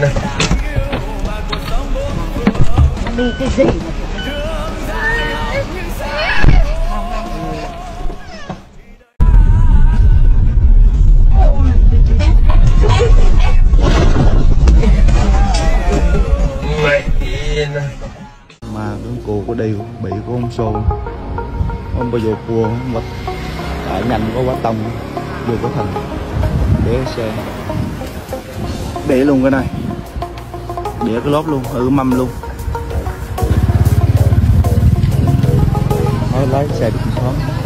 nè. Đi cái gì mà mà cái cô có đi bị có con xô không bao giờ cua không bật tại nhanh có quá tông vô có thành để xe để luôn cái này để cái lốp luôn mâm luôn nói lấy xe được thoáng.